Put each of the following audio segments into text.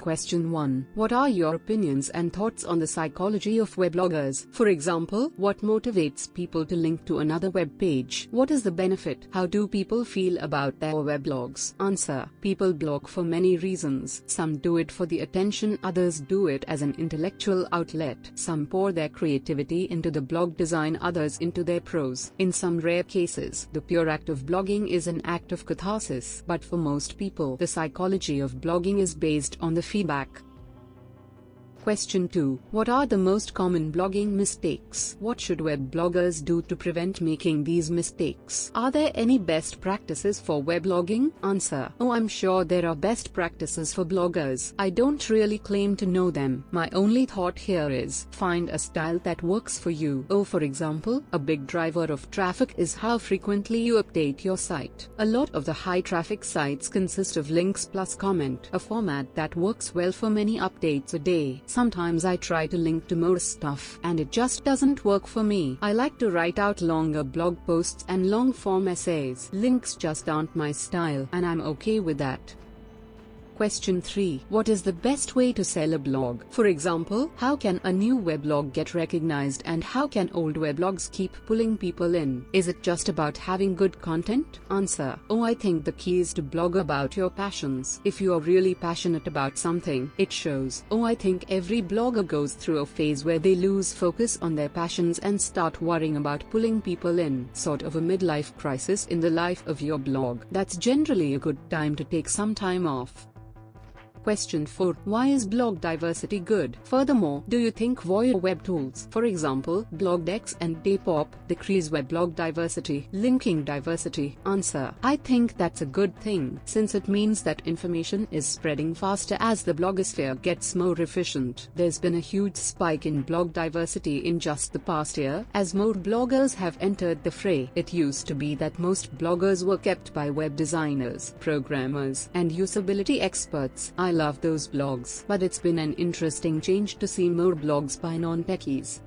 Question 1. What are your opinions and thoughts on the psychology of webloggers? For example, what motivates people to link to another web page? What is the benefit? How do people feel about their weblogs? Answer. People blog for many reasons. Some do it for the attention, others do it as an intellectual outlet. Some pour their creativity into the blog design, others into their prose. In some rare cases, the pure act of blogging is an act of catharsis, but for most people, the psychology of blogging is based on the feedback. Question 2. What are the most common blogging mistakes? What should web bloggers do to prevent making these mistakes? Are there any best practices for weblogging? Answer. Oh, I'm sure there are best practices for bloggers. I don't really claim to know them. My only thought here is, find a style that works for you. Oh, for example, a big driver of traffic is how frequently you update your site. A lot of the high traffic sites consist of links plus comment, a format that works well for many updates a day. Sometimes I try to link to more stuff, and it just doesn't work for me. I like to write out longer blog posts and long-form essays. Links just aren't my style, and I'm okay with that. Question 3. What is the best way to sell a blog? For example, how can a new weblog get recognized, and how can old weblogs keep pulling people in? Is it just about having good content? Answer. Oh, I think the key is to blog about your passions. If you are really passionate about something, it shows. Oh, I think every blogger goes through a phase where they lose focus on their passions and start worrying about pulling people in. Sort of a midlife crisis in the life of your blog. That's generally a good time to take some time off. Question 4. Why is blog diversity good? Furthermore, do you think Voyeur Web tools, for example, Blogdex and Daypop, decrease weblog diversity, linking diversity? Answer. I think that's a good thing, since it means that information is spreading faster as the blogosphere gets more efficient. There's been a huge spike in blog diversity in just the past year, as more bloggers have entered the fray. It used to be that most bloggers were kept by web designers, programmers, and usability experts. I love those blogs, but it's been an interesting change to see more blogs by non-techies.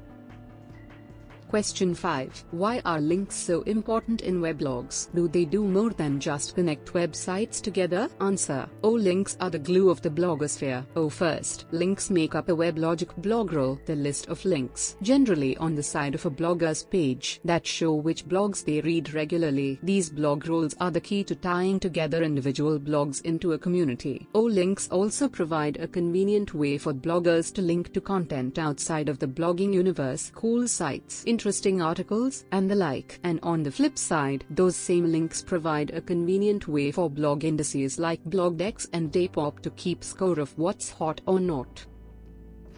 Question 5. Why are links so important in weblogs? Do they do more than just connect websites together? Answer. Oh, links are the glue of the blogosphere. Oh, first, links make up a WebLogic blog role, the list of links, generally on the side of a blogger's page, that show which blogs they read regularly. These blog roles are the key to tying together individual blogs into a community. Oh, links also provide a convenient way for bloggers to link to content outside of the blogging universe, cool sites, interesting articles, and the like. And on the flip side, those same links provide a convenient way for blog indices like Blogdex and Daypop to keep score of what's hot or not.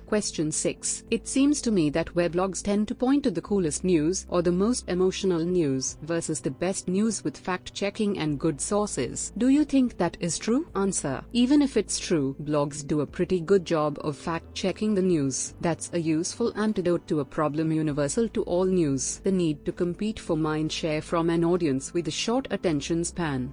Question 6. It seems to me that weblogs tend to point to the coolest news or the most emotional news versus the best news with fact-checking and good sources. Do you think that is true? Answer. Even if it's true, blogs do a pretty good job of fact-checking the news. That's a useful antidote to a problem universal to all news: the need to compete for mind share from an audience with a short attention span.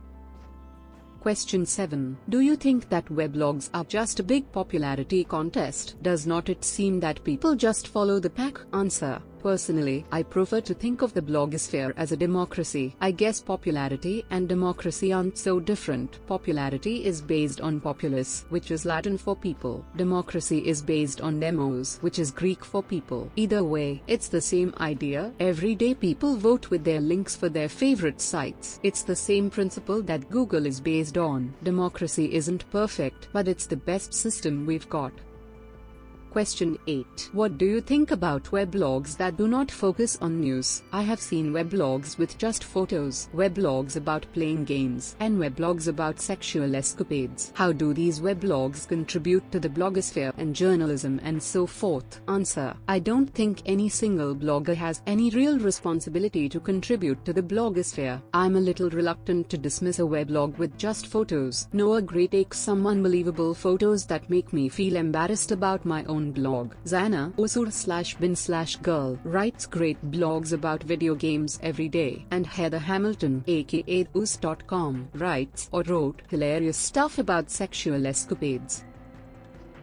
Question 7. Do you think that weblogs are just a big popularity contest? Does not it seem that people just follow the pack? Answer. Personally, I prefer to think of the blogosphere as a democracy. I guess popularity and democracy aren't so different. Popularity is based on populus, which is Latin for people. Democracy is based on demos, which is Greek for people. Either way, it's the same idea. Every day people vote with their links for their favorite sites. It's the same principle that Google is based on. Democracy isn't perfect, but it's the best system we've got. Question 8. What do you think about weblogs that do not focus on news? I have seen weblogs with just photos, weblogs about playing games, and weblogs about sexual escapades. How do these weblogs contribute to the blogosphere and journalism and so forth? Answer. I don't think any single blogger has any real responsibility to contribute to the blogosphere. I'm a little reluctant to dismiss a weblog with just photos. No, agree, take some unbelievable photos that make me feel embarrassed about my own blog. Zana Osur/bin/girl writes great blogs about video games every day, and Heather Hamilton aka Us.com writes or wrote hilarious stuff about sexual escapades.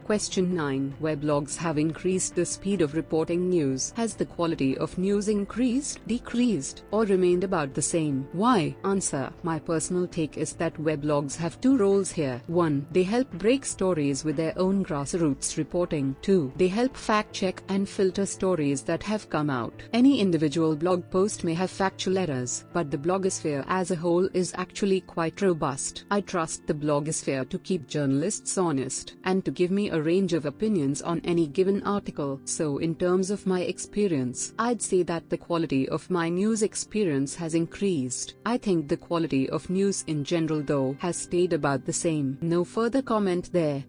Question 9. Weblogs have increased the speed of reporting news. Has the quality of news increased, decreased, or remained about the same? Why? Answer. My personal take is that weblogs have two roles here. 1. They help break stories with their own grassroots reporting. 2. They help fact-check and filter stories that have come out. Any individual blog post may have factual errors, but the blogosphere as a whole is actually quite robust. I trust the blogosphere to keep journalists honest, and to give me a range of opinions on any given article. So in terms of my experience, I'd say that the quality of my news experience has increased. I think the quality of news in general though has stayed about the same. No further comment there.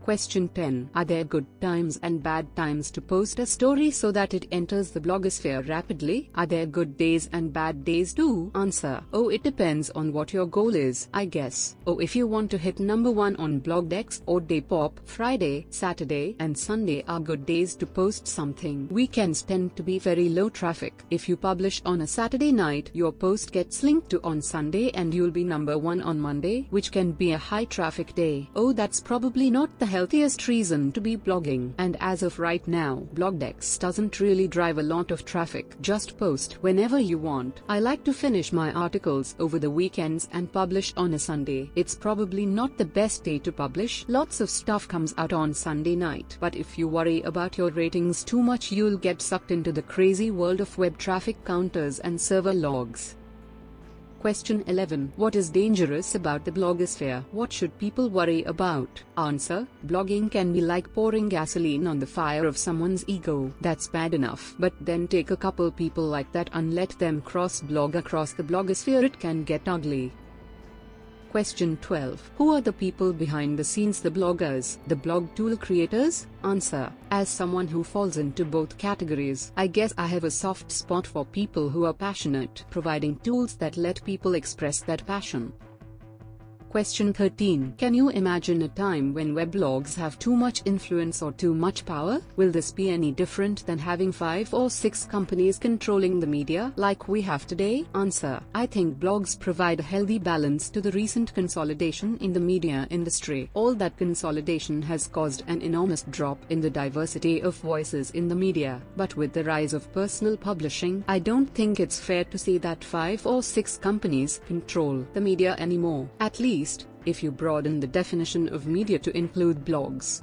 Question 10. Are there good times and bad times to post a story so that it enters the blogosphere rapidly? Are there good days and bad days too? Answer. Oh, it depends on what your goal is, I guess. Oh, if you want to hit number 1 on Blogdex or Daypop, Friday, Saturday, and Sunday are good days to post something. Weekends tend to be very low traffic. If you publish on a Saturday night, your post gets linked to on Sunday and you'll be number 1 on Monday, which can be a high traffic day. Oh, that's probably not the healthiest reason to be blogging. And as of right now, Blogdex doesn't really drive a lot of traffic. Just post whenever you want. I like to finish my articles over the weekends and publish on a Sunday. It's probably not the best day to publish. Lots of stuff comes out on Sunday night. But if you worry about your ratings too much, you'll get sucked into the crazy world of web traffic counters and server logs. Question 11. What is dangerous about the blogosphere? What should people worry about? Answer. Blogging can be like pouring gasoline on the fire of someone's ego. That's bad enough. But then take a couple people like that and let them cross-blog across the blogosphere. It can get ugly. Question 12. Who are the people behind the scenes? The bloggers, the blog tool creators? Answer. As someone who falls into both categories, I guess I have a soft spot for people who are passionate, providing tools that let people express that passion. Question 13. Can you imagine a time when weblogs have too much influence or too much power? Will this be any different than having 5 or 6 companies controlling the media like we have today? Answer. I think blogs provide a healthy balance to the recent consolidation in the media industry. All that consolidation has caused an enormous drop in the diversity of voices in the media. But with the rise of personal publishing, I don't think it's fair to say that 5 or 6 companies control the media anymore. At least, if you broaden the definition of media to include blogs.